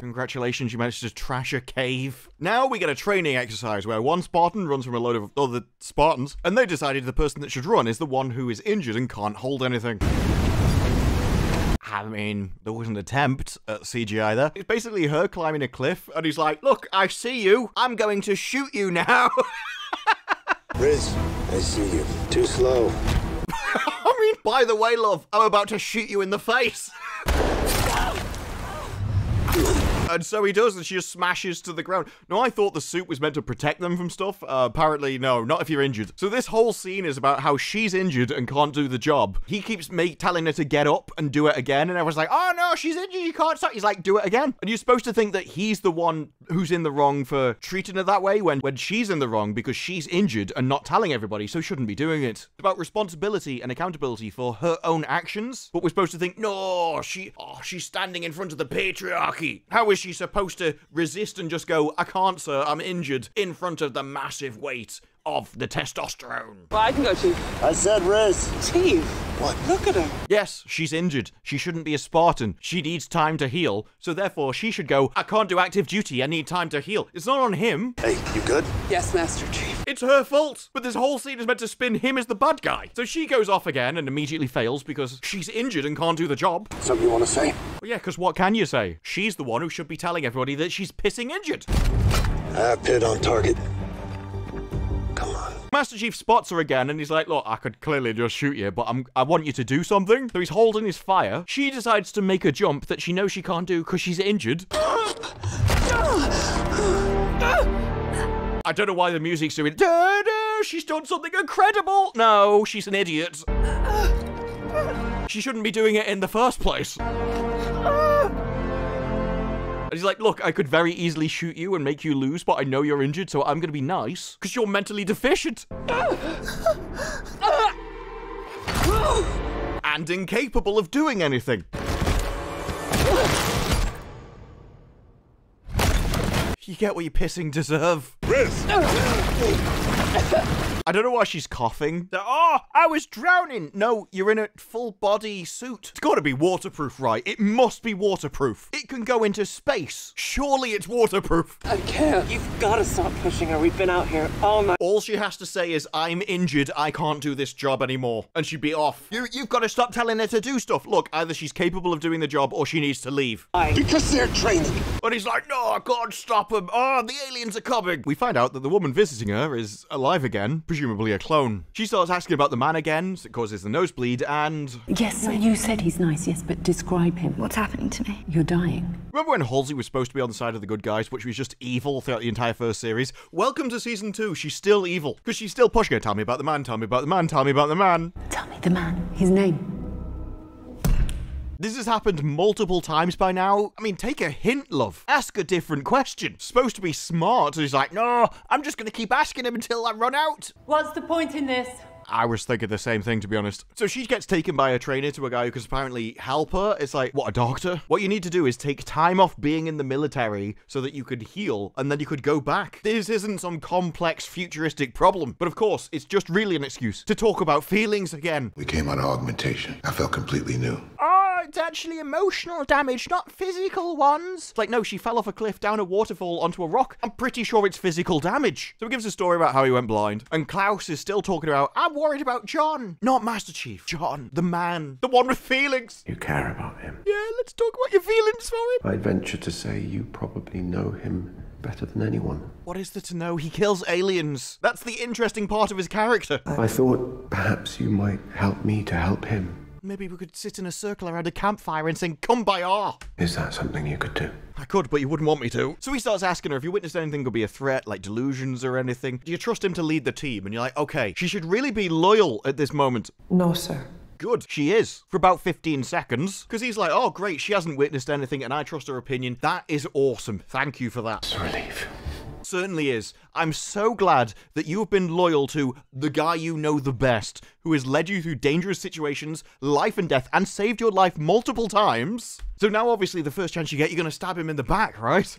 Congratulations, you managed to trash a cave. Now we get a training exercise where one Spartan runs from a load of other Spartans, and they decided the person that should run is the one who is injured and can't hold anything. I mean, there was an attempt at CGI there. It's basically her climbing a cliff, and he's like, look, I see you. I'm going to shoot you now. Riz, I see you. Too slow. I mean, by the way, love, I'm about to shoot you in the face. And so he does, and she just smashes to the ground. No, I thought the suit was meant to protect them from stuff. Apparently, no, not if you're injured. So this whole scene is about how she's injured and can't do the job. He keeps telling her to get up and do it again, and everyone's like, oh no, she's injured, you can't stop. He's like, do it again. And you're supposed to think that he's the one who's in the wrong for treating her that way when she's in the wrong because she's injured and not telling everybody, so shouldn't be doing it. It's about responsibility and accountability for her own actions. But we're supposed to think, no, she's standing in front of the patriarchy. How is she supposed to resist and just go, I can't, sir, I'm injured, in front of the massive weight of the testosterone? Well, I can go, Chief. I said Riz. Chief. What? Look at her. Yes, she's injured. She shouldn't be a Spartan. She needs time to heal. So therefore, she should go, I can't do active duty. I need time to heal. It's not on him. Hey, you good? Yes, Master Chief. It's her fault. But this whole scene is meant to spin him as the bad guy. So she goes off again and immediately fails because she's injured and can't do the job. Something you want to say? Well, yeah, because what can you say? She's the one who should be telling everybody that she's pissing injured. Pit on target. Come on. Master Chief spots her again and he's like, look, I could clearly just shoot you, but I want you to do something. So he's holding his fire. She decides to make a jump that she knows she can't do because she's injured. I don't know why the music's doing, she's done something incredible. No, she's an idiot. She shouldn't be doing it in the first place. And he's like, look, I could very easily shoot you and make you lose, but I know you're injured, so I'm gonna be nice, because you're mentally deficient. And incapable of doing anything. You get what your pissing deserve. Riz! I don't know why she's coughing. Oh, I was drowning. No, you're in a full body suit. It's got to be waterproof, right? It must be waterproof. It can go into space. Surely it's waterproof. I can't. You've got to stop pushing her. We've been out here all night. All she has to say is, I'm injured. I can't do this job anymore. And she'd be off. You've got to stop telling her to do stuff. Look, either she's capable of doing the job or she needs to leave. Because they're training. But he's like, no, I can't stop them. Oh, the aliens are coming. We find out that the woman visiting her is alive again, presumably a clone. She starts asking about the man again, so it causes the nosebleed, and... Yes, you said he's nice, yes, but describe him. What's happening to me? You're dying. Remember when Halsey was supposed to be on the side of the good guys, but she was just evil throughout the entire first series? Welcome to season 2. She's still evil, because she's still pushing her. Tell me about the man, tell me about the man, tell me about the man. Tell me the man, his name. This has happened multiple times by now. I mean, take a hint, love. Ask a different question. Supposed to be smart, so he's like, no, I'm just gonna keep asking him until I run out. What's the point in this? I was thinking the same thing, to be honest. So she gets taken by a trainer to a guy who can apparently help her. It's like, what, a doctor? What you need to do is take time off being in the military so that you could heal and then you could go back. This isn't some complex futuristic problem. But of course, it's just really an excuse to talk about feelings again. We came on augmentation. I felt completely new. Oh, it's actually emotional damage, not physical ones. It's like, no, she fell off a cliff down a waterfall onto a rock. I'm pretty sure it's physical damage. So he gives a story about how he went blind. And Klaus is still talking about, I'm worried about John. Not Master Chief. John, the man. The one with feelings. You care about him. Yeah, let's talk about your feelings for him. I'd venture to say you probably know him better than anyone. What is there to know? He kills aliens. That's the interesting part of his character. I thought perhaps you might help me to help him. Maybe we could sit in a circle around a campfire and sing Kumbaya. Is that something you could do? I could, but you wouldn't want me to. So he starts asking her if you witnessed anything could be a threat, like delusions or anything. Do you trust him to lead the team? And you're like, okay, she should really be loyal at this moment. No, sir. Good. She is. For about 15 seconds. Because he's like, oh, great, she hasn't witnessed anything and I trust her opinion. That is awesome. Thank you for that. It's a relief. certainly is. I'm so glad that you have been loyal to the guy you know the best, who has led you through dangerous situations, life and death, and saved your life multiple times. So now, obviously, the first chance you get, you're going to stab him in the back, right?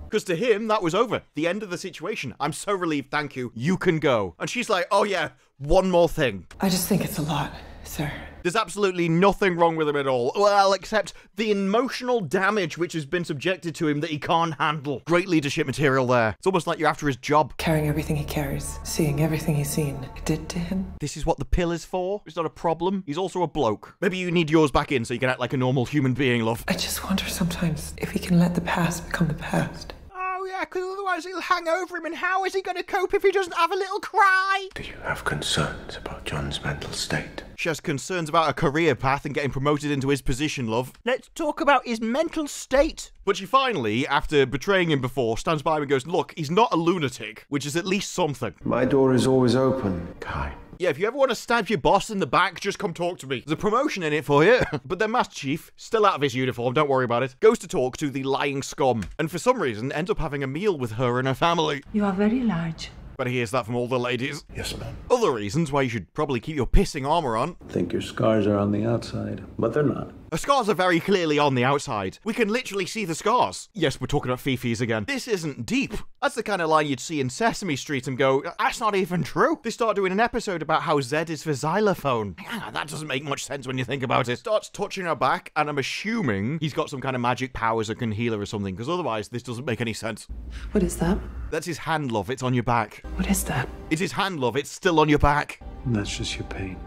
Because to him, that was over. The end of the situation. I'm so relieved, thank you. You can go. And she's like, oh yeah, one more thing. I just think it's a lot, sir. There's absolutely nothing wrong with him at all. Well, except the emotional damage which has been subjected to him that he can't handle. Great leadership material there. It's almost like you're after his job. Carrying everything he carries, seeing everything he's seen, it did to him. This is what the pill is for. It's not a problem. He's also a bloke. Maybe you need yours back in so you can act like a normal human being, love. I just wonder sometimes if he can let the past become the past. Oh yeah, because otherwise it'll hang over him, and how is he going to cope if he doesn't have a little cry? Do you have concerns about John's mental state? She has concerns about a career path and getting promoted into his position, love. Let's talk about his mental state. But she finally, after betraying him before, stands by him and goes, look, he's not a lunatic, which is at least something. My door is always open, Kai. Yeah, if you ever want to stab your boss in the back, just come talk to me. There's a promotion in it for you. But then Master Chief, still out of his uniform, don't worry about it, goes to talk to the lying scum, and for some reason ends up having a meal with her and her family. You are very large. But he hears that from all the ladies. Yes, ma'am. Other reasons why you should probably keep your pissing armour on. I think your scars are on the outside, but they're not. The scars are very clearly on the outside. We can literally see the scars. Yes, we're talking about Fifi's again. This isn't deep. That's the kind of line you'd see in Sesame Street and go, that's not even true. They start doing an episode about how Z is for xylophone. That doesn't make much sense when you think about it. Starts touching her back, and I'm assuming he's got some kind of magic powers that can heal her or something, because otherwise this doesn't make any sense. What is that? That's his hand, love. It's on your back. What is that? It's his hand, love. It's still on your back. That's just your pain.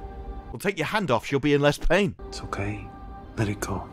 Well, take your hand off. She'll be in less pain. It's okay. Let it go.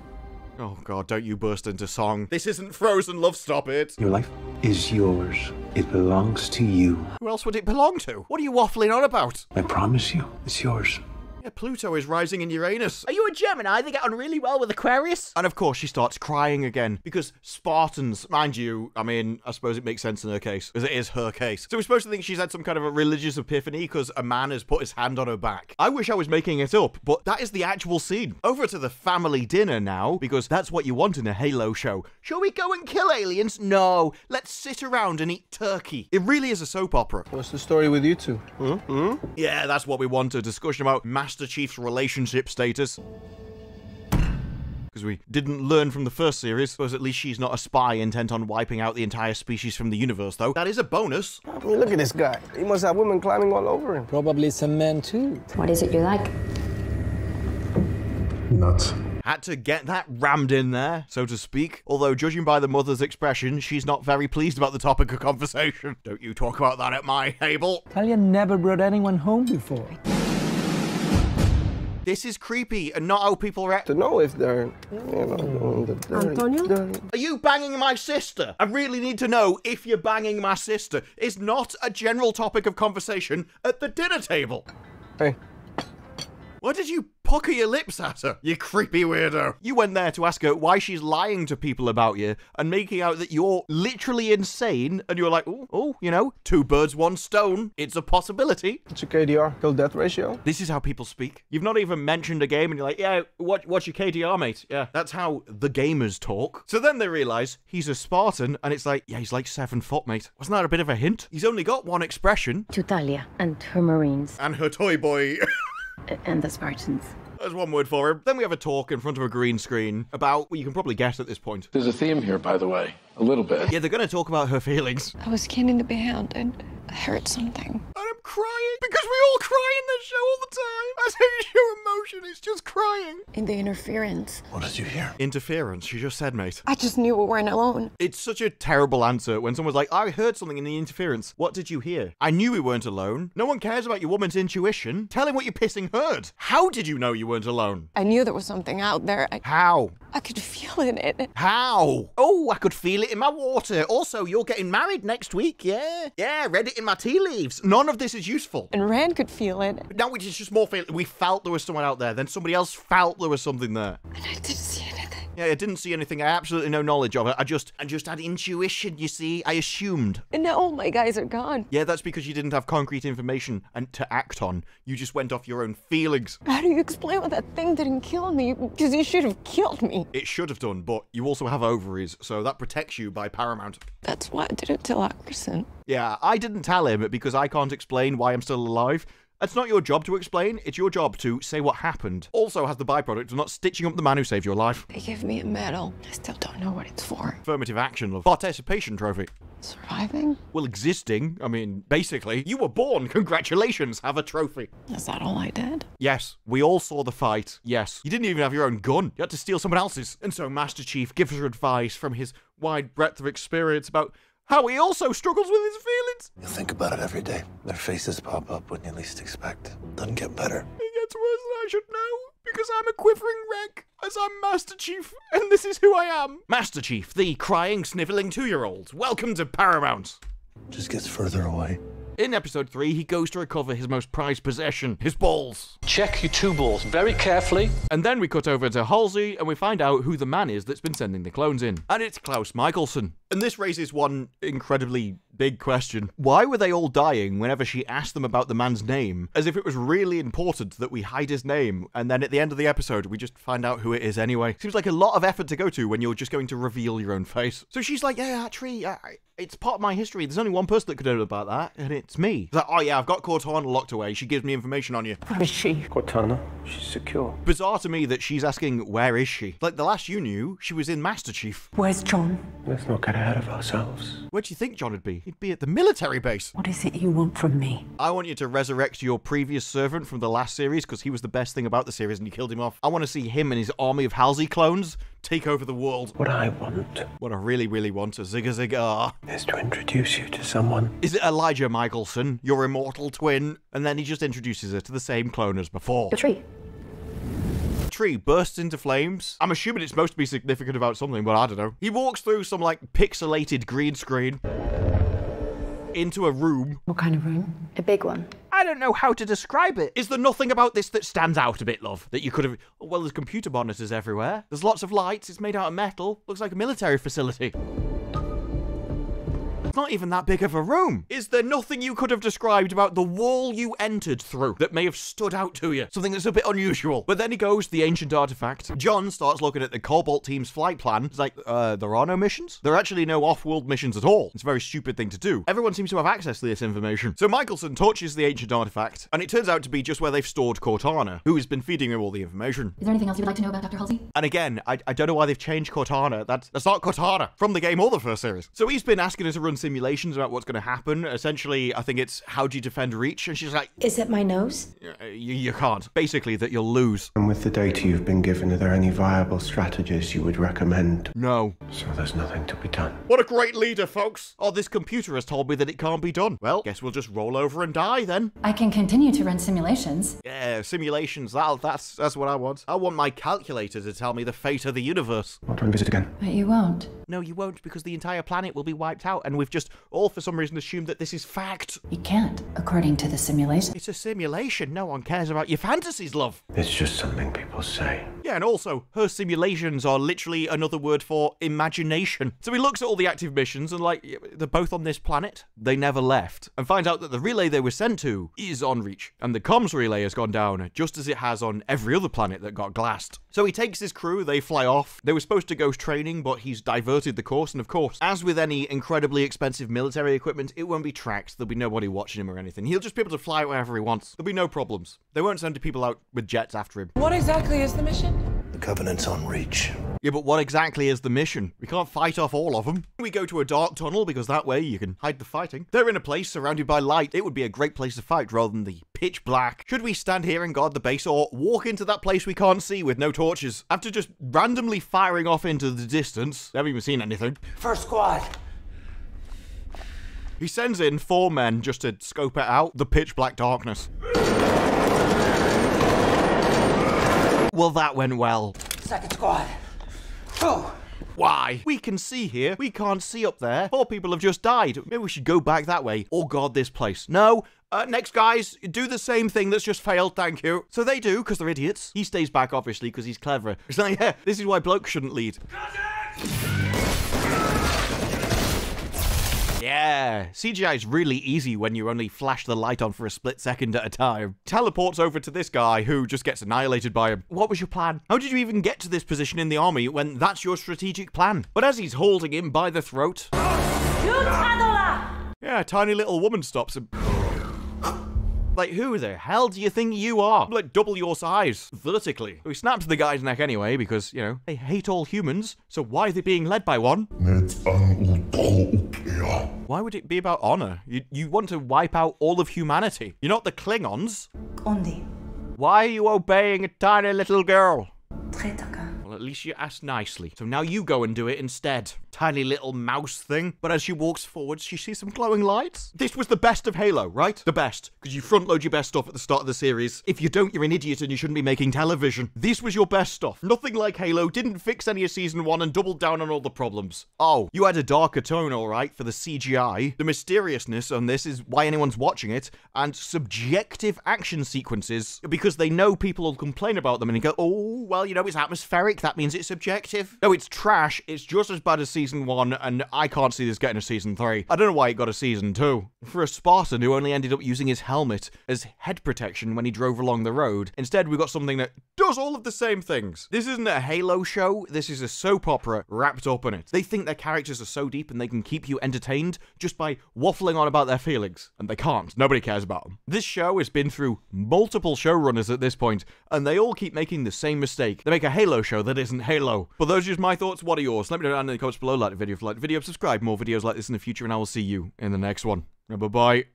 Oh, God, don't you burst into song. This isn't Frozen, love. Stop it. Your life is yours. It belongs to you. Who else would it belong to? What are you waffling on about? I promise you, it's yours. Yeah, Pluto is rising in Uranus. Are you a Gemini? They get on really well with Aquarius. And of course, she starts crying again because Spartans, mind you, I mean, I suppose it makes sense in her case, because it is her case. So we're supposed to think she's had some kind of a religious epiphany because a man has put his hand on her back. I wish I was making it up, but that is the actual scene. Over to the family dinner now, because that's what you want in a Halo show. Shall we go and kill aliens? No, let's sit around and eat turkey. It really is a soap opera. What's the story with you two? Yeah, that's what we want, a discussion about Master Chief's relationship status. Because we didn't learn from the first series. Suppose at least she's not a spy intent on wiping out the entire species from the universe, though. That is a bonus. I mean, look at this guy. He must have women climbing all over him. Probably some men too. What is it you like? Nuts. Had to get that rammed in there, so to speak. Although, judging by the mother's expression, she's not very pleased about the topic of conversation. Don't you talk about that at my table. Talia never brought anyone home before. This is creepy and not how people react. To know if they're, you know, doing the dirty. Antonio? Are you banging my sister? I really need to know if you're banging my sister. It's not a general topic of conversation at the dinner table. Hey. Why did you pucker your lips at her, you creepy weirdo? You went there to ask her why she's lying to people about you and making out that you're literally insane, and you're like, oh, you know, 2 birds, 1 stone. It's a possibility. What's your KDR, kill-death ratio? This is how people speak. You've not even mentioned a game and you're like, yeah, what's your KDR, mate? Yeah, that's how the gamers talk. So then they realize he's a Spartan, and it's like, yeah, he's like 7 foot, mate. Wasn't that a bit of a hint? He's only got one expression. To Talia and her Marines. And her toy boy. And the Spartans. There's one word for him. Then we have a talk in front of a green screen about, well, you can probably guess at this point. There's a theme here, by the way. A little bit. Yeah, they're going to talk about her feelings. I was scanning the band and I heard something. And I'm crying because we all cry in this show all the time. That's how you show emotion, it's just crying. In the interference. What did you hear? Interference, she just said, mate. I just knew we weren't alone. It's such a terrible answer when someone's like, I heard something in the interference. What did you hear? I knew we weren't alone. No one cares about your woman's intuition. Tell him what you pissing heard. How did you know you weren't alone? I knew there was something out there. How? I could feel it in it. How? Oh, I could feel it in my water. Also, you're getting married next week, yeah? Yeah, read it in my tea leaves. None of this is useful. And Rand could feel it. No, it's just more feel. We felt there was someone out there. Then somebody else felt there was something there. And I didn't see anything. Yeah, I didn't see anything. I absolutely no knowledge of it. I just had intuition, you see. I assumed. And now all my guys are gone. Yeah, that's because you didn't have concrete information and to act on. You just went off your own feelings. How do you explain why that thing didn't kill me? Because you should have killed me. It should have done, but you also have ovaries, so that protects you by Paramount. That's why I didn't tell Ackerson. Yeah, I didn't tell him because I can't explain why I'm still alive. It's not your job to explain, it's your job to say what happened. Also has the byproduct of not stitching up the man who saved your life. They gave me a medal. I still don't know what it's for. Affirmative action, love. Participation trophy. Surviving? Well, existing. I mean, basically, you were born. Congratulations, have a trophy. Is that all I did? Yes, we all saw the fight. Yes. You didn't even have your own gun. You had to steal someone else's. And so Master Chief gives her advice from his wide breadth of experience about how he also struggles with his feelings. You think about it every day. Their faces pop up when you least expect. Doesn't get better. It gets worse than I should know, because I'm a quivering wreck, as I'm Master Chief, and this is who I am. Master Chief, the crying, snivelling 2-year-old. Welcome to Paramount. Just gets further away. In episode 3, he goes to recover his most prized possession, his balls. Check your 2 balls very carefully. And then we cut over to Halsey, and we find out who the man is that's been sending the clones in. And it's Klaus Michelson. And this raises one incredibly big question. Why were they all dying whenever she asked them about the man's name? As if it was really important that we hide his name, and then at the end of the episode, we just find out who it is anyway. Seems like a lot of effort to go to when you're just going to reveal your own face. So she's like, yeah, actually, it's part of my history. There's only one person that could know about that, and it's me. She's like, oh yeah, I've got Cortana locked away. She gives me information on you. Where is she? Cortana. She's secure. Bizarre to me that she's asking, where is she? Like, the last you knew, she was in Master Chief. Where's John? Let's not get ahead of ourselves. Where do you think John would be? He'd be at the military base. What is it you want from me? I want you to resurrect your previous servant from the last series, because he was the best thing about the series and you killed him off. I want to see him and his army of Halsey clones take over the world. What I want. What I really, really want, a zigga is to introduce you to someone. Is it Elijah Michelson, your immortal twin? And then he just introduces her to the same clone as before. The tree. Tree bursts into flames. I'm assuming it's supposed to be significant about something, but I don't know. He walks through some, like, pixelated green screen into a room. What kind of room? A big one. I don't know how to describe it. Is there nothing about this that stands out a bit, love? That you could have... Well, there's computer monitors everywhere. There's lots of lights. It's made out of metal. Looks like a military facility. It's not even that big of a room. Is there nothing you could have described about the wall you entered through that may have stood out to you? Something that's a bit unusual. But then he goes, the ancient artifact. John starts looking at the Cobalt team's flight plan. It's like, there are no missions? There are actually no off-world missions at all. It's a very stupid thing to do. Everyone seems to have access to this information. So Michelson touches the ancient artifact, and it turns out to be just where they've stored Cortana, who has been feeding him all the information. Is there anything else you'd like to know about Dr. Halsey? And again, I don't know why they've changed Cortana. That's not Cortana from the game or the first series. So he's been asking her to run simulations about what's going to happen. Essentially, I think it's how do you defend Reach? And she's like, Is it my nose? You can't. Basically, that you'll lose. And with the data you've been given, are there any viable strategies you would recommend? No. So there's nothing to be done. What a great leader, folks. Oh, this computer has told me that it can't be done. Well, guess we'll just roll over and die then. I can continue to run simulations. Yeah, simulations. That's what I want. I want my calculator to tell me the fate of the universe. I'll try and visit again. But you won't. No, you won't, because the entire planet will be wiped out, and we've just all for some reason assumed that this is fact. You can't, according to the simulation. It's a simulation. No one cares about your fantasies, love. It's just something people say. Yeah, and also, her simulations are literally another word for imagination. So he looks at all the active missions and, like, they're both on this planet. They never left. And finds out that the relay they were sent to is on Reach. And the comms relay has gone down, just as it has on every other planet that got glassed. So he takes his crew, they fly off. They were supposed to go training, but he's diverted the course. And of course, as with any incredibly expensive military equipment, it won't be tracked. There'll be nobody watching him or anything. He'll just be able to fly wherever he wants. There'll be no problems. They won't send people out with jets after him. What exactly is the mission? The Covenant's on Reach. Yeah, but what exactly is the mission? We can't fight off all of them. We go to a dark tunnel because that way you can hide the fighting. They're in a place surrounded by light. It would be a great place to fight rather than the pitch black. Should we stand here and guard the base or walk into that place we can't see with no torches? After just randomly firing off into the distance, they haven't even seen anything. First squad. He sends in 4 men just to scope it out, the pitch black darkness. Well, that went well. Second squad. Oh. Why? We can see here. We can't see up there. 4 people have just died. Maybe we should go back that way or guard this place. No, Next, guys, do the same thing that's just failed, thank you. So they do, because they're idiots. He stays back, obviously, because he's clever. It's like, yeah, this is why blokes shouldn't lead. Yeah, CGI is really easy when you only flash the light on for a split second at a time. Teleports over to this guy who just gets annihilated by him. What was your plan? How did you even get to this position in the army when that's your strategic plan? But as he's holding him by the throat... Yeah, a tiny little woman stops him. Like, who the hell do you think you are? Like, double your size, vertically. He snaps the guy's neck anyway, because, you know, they hate all humans, so why are they being led by one? Why would it be about honor? You want to wipe out all of humanity. You're not the Klingons. Why are you obeying a tiny little girl? Well, at least you asked nicely. So now you go and do it instead. Tiny little mouse thing. But as she walks forwards, she sees some glowing lights. This was the best of Halo, right? The best. Because you front load your best stuff at the start of the series. If you don't, you're an idiot and you shouldn't be making television. This was your best stuff. Nothing like Halo. Didn't fix any of Season 1 and doubled down on all the problems. Oh, you had a darker tone, alright, for the CGI. The mysteriousness on this is why anyone's watching it. And subjective action sequences. Because they know people will complain about them and go, oh, well, you know, it's atmospheric. That means it's subjective. No, it's trash. It's just as bad as Season 1, and I can't see this getting a Season 3. I don't know why it got a Season 2. For a Spartan who only ended up using his helmet as head protection when he drove along the road, instead we got something that does all of the same things. This isn't a Halo show, this is a soap opera wrapped up in it. They think their characters are so deep and they can keep you entertained just by waffling on about their feelings, and they can't. Nobody cares about them. This show has been through multiple showrunners at this point, and they all keep making the same mistake. They make a Halo show that isn't Halo. But those are just my thoughts. What are yours? Let me know down in the comments below. Like the video if you like the video, subscribe, more videos like this in the future, and I will see you in the next one. Bye-bye.